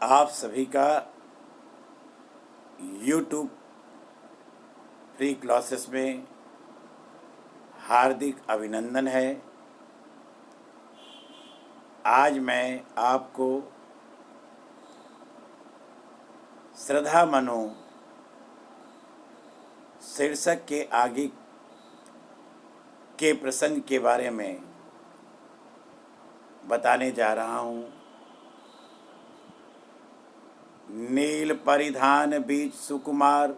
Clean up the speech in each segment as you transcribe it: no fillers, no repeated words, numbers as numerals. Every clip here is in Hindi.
आप सभी का YouTube फ्री क्लासेस में हार्दिक अभिनंदन है। आज मैं आपको श्रद्धा मनो शीर्षक के आगे के प्रसंग के बारे में बताने जा रहा हूँ। नील परिधान बीच सुकुमार,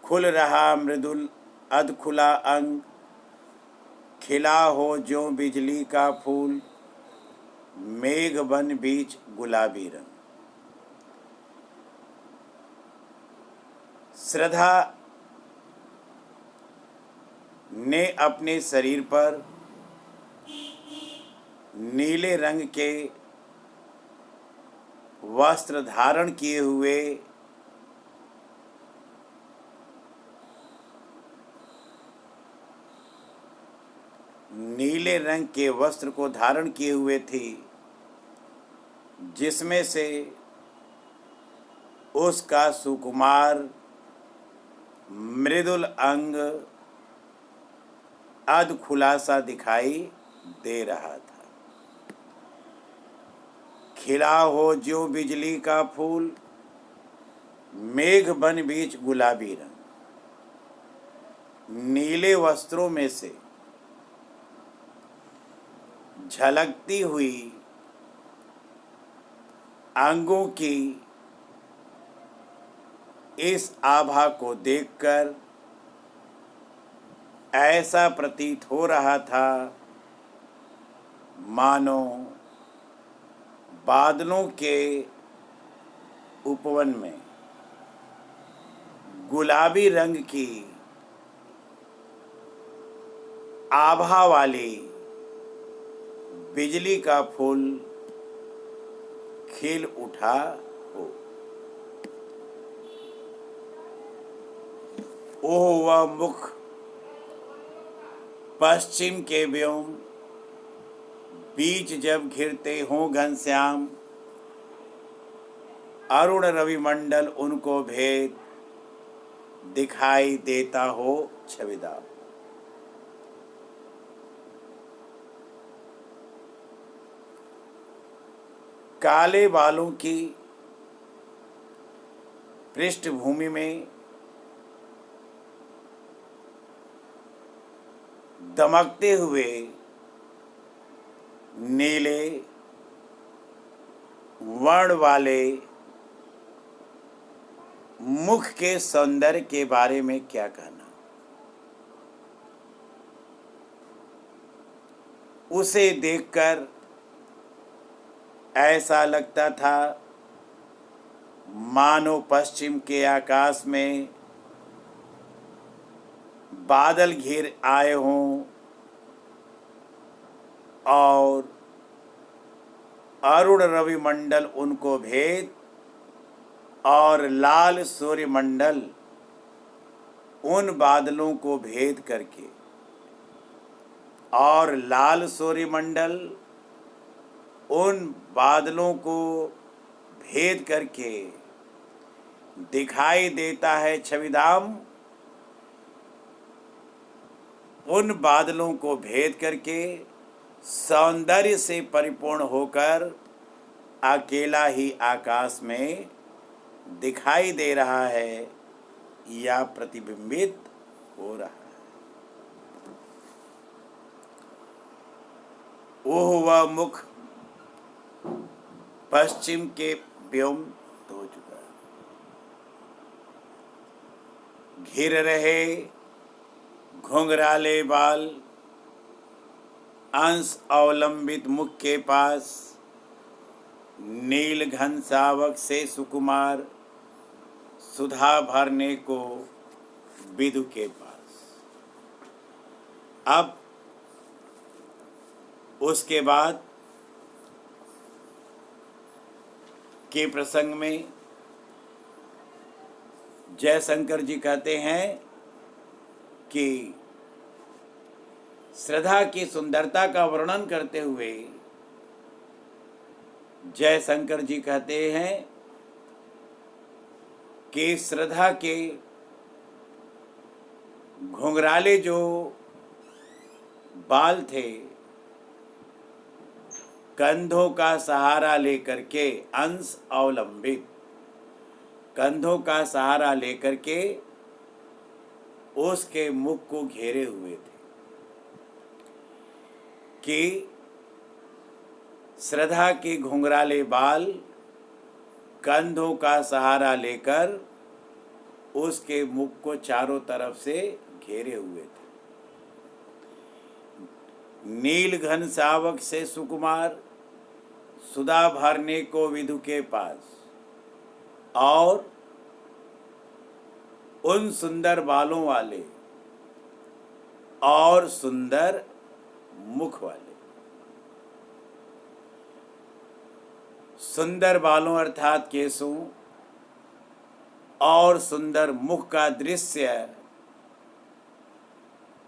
खुल रहा मृदुल अधखुला अंग, खिला हो जो बिजली का फूल, मेघ बन बीच गुलाबी रंग। श्रद्धा ने अपने शरीर पर नीले रंग के वस्त्र धारण किए हुए नीले रंग के वस्त्र को धारण किए हुए थी, जिसमें से उसका सुकुमार मृदुल अंग अध खुलासा दिखाई दे रहा था। खिला हो जो बिजली का फूल, मेघ बन बीच गुलाबी रंग। नीले वस्त्रों में से झलकती हुई अंगों की इस आभा को देखकर ऐसा प्रतीत हो रहा था मानो बादलों के उपवन में गुलाबी रंग की आभा वाली बिजली का फूल खिल उठा हो। ओह वह मुख पश्चिम के व्योम बीच जब घिरते हों घनश्याम, अरुण रविमंडल उनको भेद दिखाई देता हो छविदार। काले बालों की पृष्ठभूमि में दमकते हुए नीले वर्ण वाले मुख के सौंदर्य के बारे में क्या कहना। उसे देखकर ऐसा लगता था मानो पश्चिम के आकाश में बादल घिर आए हों और अरुण रविमंडल उनको भेद और लाल सूर्यमंडल उन बादलों को भेद करके और लाल सूर्यमंडल उन बादलों को भेद करके दिखाई देता है छविधाम। उन बादलों को भेद करके सौंदर्य से परिपूर्ण होकर अकेला ही आकाश में दिखाई दे रहा है या प्रतिबिंबित हो रहा है। ओह वह मुख पश्चिम के व्योम हो चुका है, घिर रहे घुंघराले बाल अंश अवलंबित मुख के पास, नील घन सावक से सुकुमार सुधा भरने को विदु के पास। अब उसके बाद के प्रसंग में जयशंकर जी कहते हैं कि श्रद्धा की सुंदरता का वर्णन करते हुए जयशंकर जी कहते हैं कि श्रद्धा के घुंघराले जो बाल थे, कंधों का सहारा लेकर के, अंश अवलंबित कंधों का सहारा लेकर के उसके मुख को घेरे हुए थे कि श्रद्धा के घुंघराले बाल कंधों का सहारा लेकर उसके मुख को चारों तरफ से घेरे हुए थे। नील घन सावक से सुकुमार, सुधा भरने को विधु के पास, और उन सुंदर बालों वाले और सुंदर मुख वाले। सुंदर बालों अर्थात केसों और सुंदर मुख का दृश्य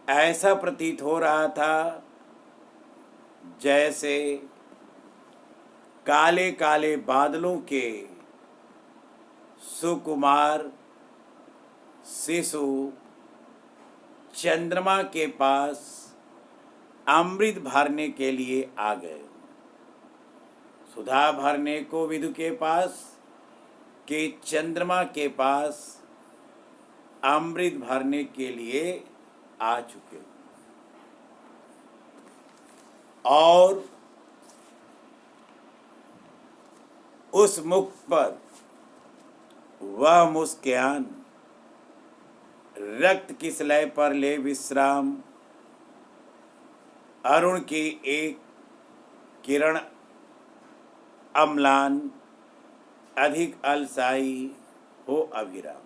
ऐसा प्रतीत हो रहा था जैसे काले काले बादलों के सुकुमार शिशु चंद्रमा के पास अमृत भरने के लिए आ गए। सुधा भरने को विधु के पास कि चंद्रमा के पास अमृत भरने के लिए आ चुके, और उस मुख पर वह मुस्कान रक्त की सलय पर ले विश्राम, अरुण की एक किरण अम्लान, अधिक अलसाई हो अभिराम।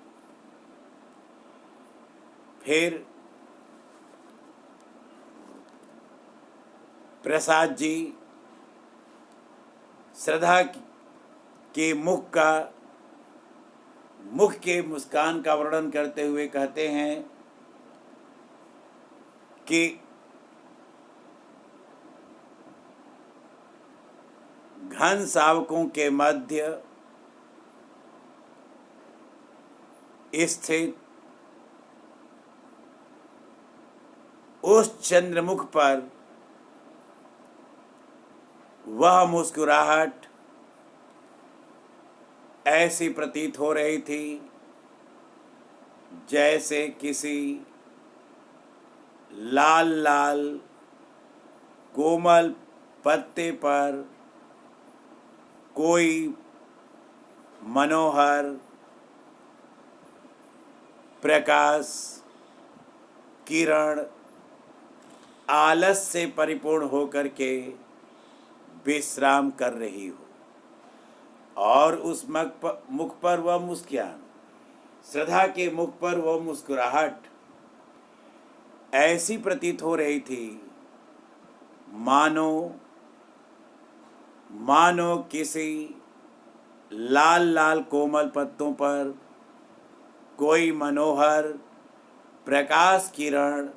फिर प्रसाद जी श्रद्धा के मुख के मुस्कान का वर्णन करते हुए कहते हैं कि घन सावकों के मध्य स्थित उस चंद्रमुख पर वह मुस्कुराहट ऐसी प्रतीत हो रही थी जैसे किसी लाल लाल कोमल पत्ते पर कोई मनोहर प्रकाश किरण आलस से परिपूर्ण होकर के विश्राम कर रही हो, और उस मुख पर वह मुस्कान, श्रद्धा के मुख पर वह मुस्कुराहट ऐसी प्रतीत हो रही थी मानो किसी लाल लाल कोमल पत्तों पर कोई मनोहर प्रकाश किरण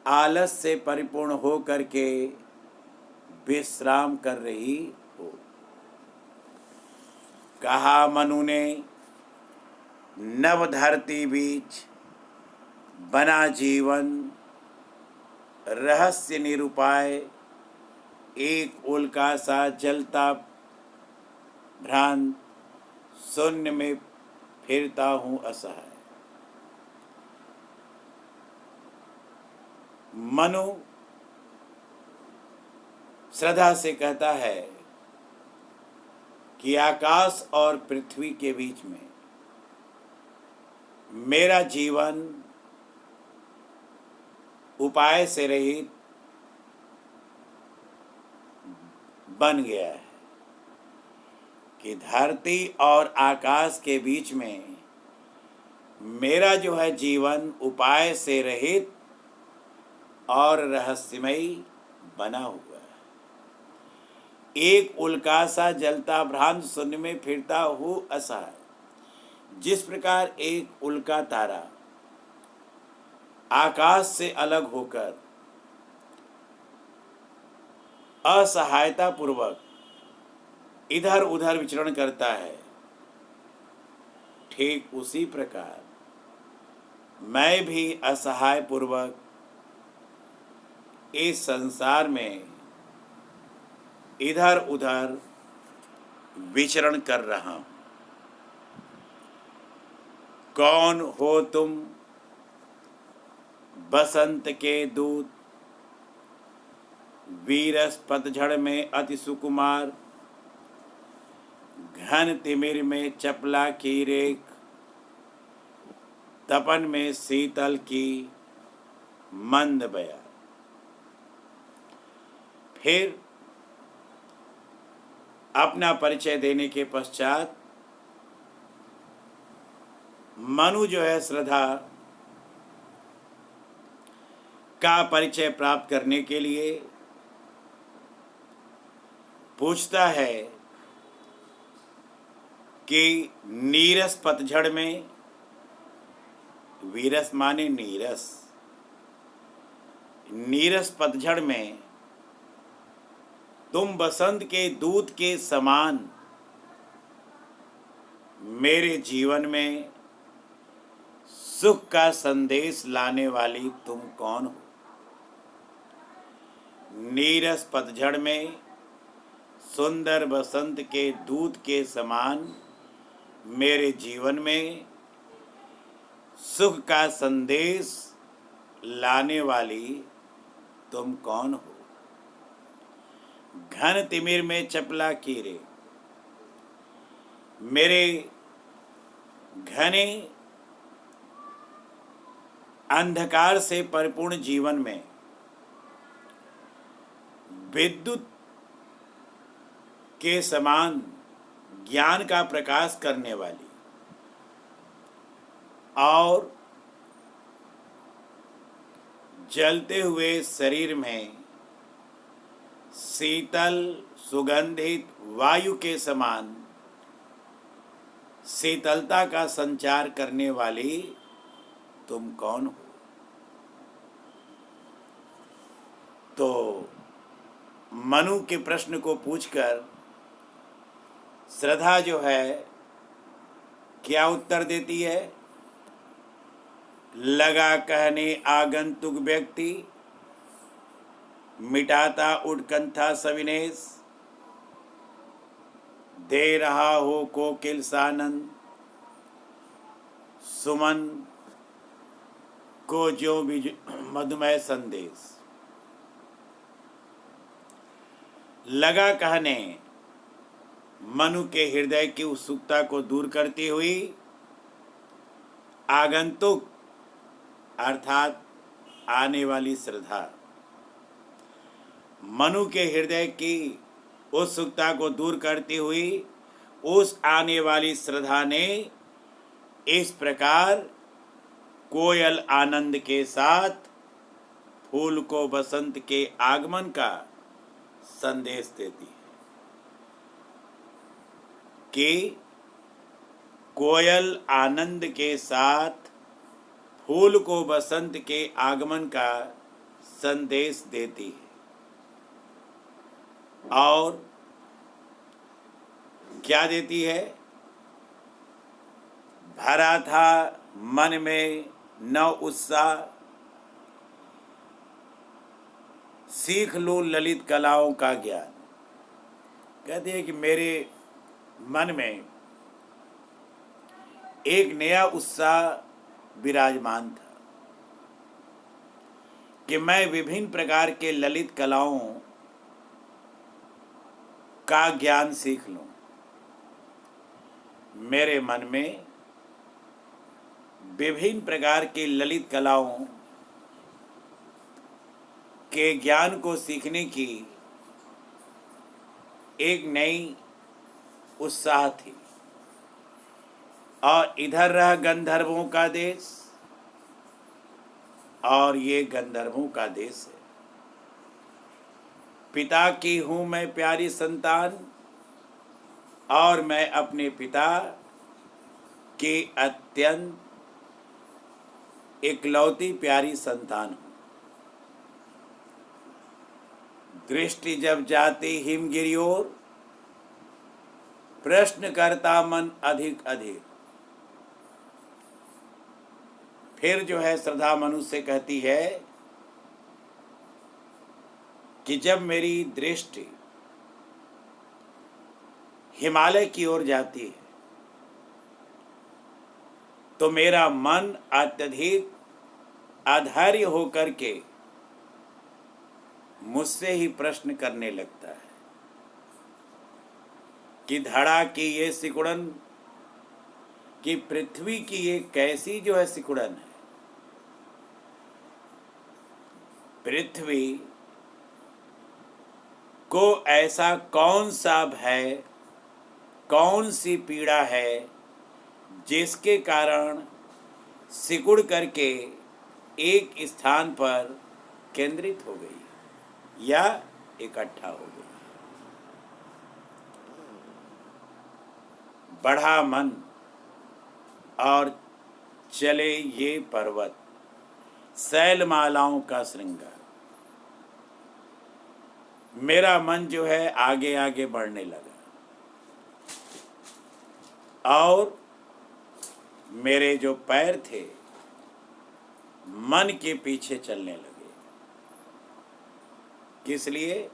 आलस से परिपूर्ण हो करके विश्राम कर रही हो। कहा मनु ने नव धरती बीच बना जीवन, रहस्य निरूपाय एक उल्का सा जलता भ्रांत, शून्य में फिरता हूँ असहाय। मनु श्रद्धा से कहता है कि आकाश और पृथ्वी के बीच में मेरा जीवन उपाय से रहित बन गया है, कि धरती और आकाश के बीच में मेरा जो है जीवन उपाय से रहित और रहस्यमयी बना हुआ है। एक उल्का सा जलता भ्रांत, शून्य में फिरता हूँ असहाय। जिस प्रकार एक उल्का तारा आकाश से अलग होकर असहायता पूर्वक इधर उधर विचरण करता है, ठीक उसी प्रकार मैं भी असहाय पूर्वक इस संसार में इधर उधर विचरण कर रहा हूं। कौन हो तुम बसंत के दूत, वीरस पतझड़ में अति सुकुमार, घन तिमिर में चपला की रेख, तपन में शीतल की मंद बया। फिर अपना परिचय देने के पश्चात मनु जो है श्रद्धा का परिचय प्राप्त करने के लिए पूछता है कि नीरस पतझड़ में, वीरस माने नीरस, नीरस पतझड़ में तुम बसंत के दूत के समान मेरे जीवन में सुख का संदेश लाने वाली तुम कौन हो। नीरस पतझड़ में सुंदर बसंत के दूत के समान मेरे जीवन में सुख का संदेश लाने वाली तुम कौन हो। घन तिमिर में चपला कीरे, मेरे घने अंधकार से परिपूर्ण जीवन में विद्युत के समान ज्ञान का प्रकाश करने वाली और जलते हुए शरीर में शीतल सुगंधित वायु के समान शीतलता का संचार करने वाली तुम कौन हो। तो मनु के प्रश्न को पूछकर श्रद्धा जो है क्या उत्तर देती है। लगा कहने आगंतुक व्यक्ति, मिटाता उत्कंठा सविनेश, दे रहा हो कोकिल सानंद, सुमन को जो भी मधुमय संदेश। लगा कहने मनु के हृदय की उत्सुकता को दूर करती हुई आगंतुक अर्थात आने वाली श्रद्धा, मनु के हृदय की उत्सुकता को दूर करती हुई उस आने वाली श्रद्धा ने इस प्रकार कोयल आनंद के साथ फूल को बसंत के आगमन का संदेश देती है कि कोयल आनंद के साथ फूल को बसंत के आगमन का संदेश देती है। और क्या देती है। भरा था मन में नव उत्साह, सीख लो ललित कलाओं का ज्ञान। कहते हैं कि मेरे मन में एक नया उत्साह विराजमान था कि मैं विभिन्न प्रकार के ललित कलाओं का ज्ञान सीख लूं। मेरे मन में विभिन्न प्रकार के ललित कलाओं के ज्ञान को सीखने की एक नई उत्साह थी। और इधर रह गंधर्वों का देश, और ये गंधर्वों का देश है। पिता की हूँ मैं प्यारी संतान, और मैं अपने पिता की अत्यंत इकलौती प्यारी संतान हूँ। दृष्टि जब जाती हिमगिरी ओर, प्रश्न करता मन अधिक अधिक। फिर जो है श्रद्धा मनुष्य कहती है कि जब मेरी दृष्टि हिमालय की ओर जाती है तो मेरा मन अत्यधिक आधार्य होकर के मुझसे ही प्रश्न करने लगता है कि धड़ा की ये सिकुड़न, कि पृथ्वी की ये कैसी जो है सिकुड़न है। पृथ्वी को ऐसा कौन सा भय, कौन सी पीड़ा है जिसके कारण सिकुड़ करके एक स्थान पर केंद्रित हो गई या इकट्ठा हो गई। बढ़ा मन और चले ये पर्वत, शैलमालाओं का श्रृंगार। मेरा मन जो है आगे आगे बढ़ने लगा और मेरे जो पैर थे मन के पीछे चलने लगे। किस लिए?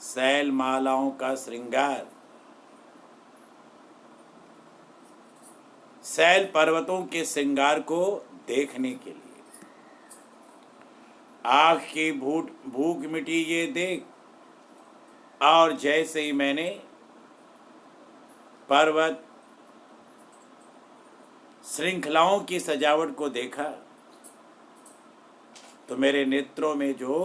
शैलमालाओं का श्रृंगार, शैल पर्वतों के श्रृंगार को देखने के लिए। आँख की भूख मिटी ये देख, और जैसे ही मैंने पर्वत श्रृंखलाओं की सजावट को देखा तो मेरे नेत्रों में जो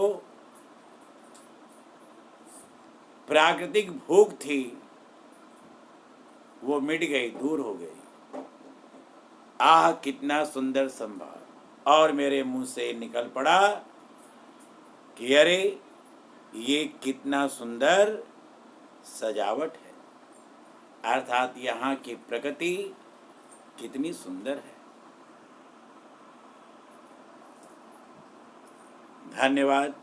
प्राकृतिक भूख थी वो मिट गई, दूर हो गई। आह कितना सुंदर संभार। और मेरे मुंह से निकल पड़ा कि अरे ये कितना सुंदर सजावट है, अर्थात यहाँ की प्रकृति कितनी सुंदर है। धन्यवाद।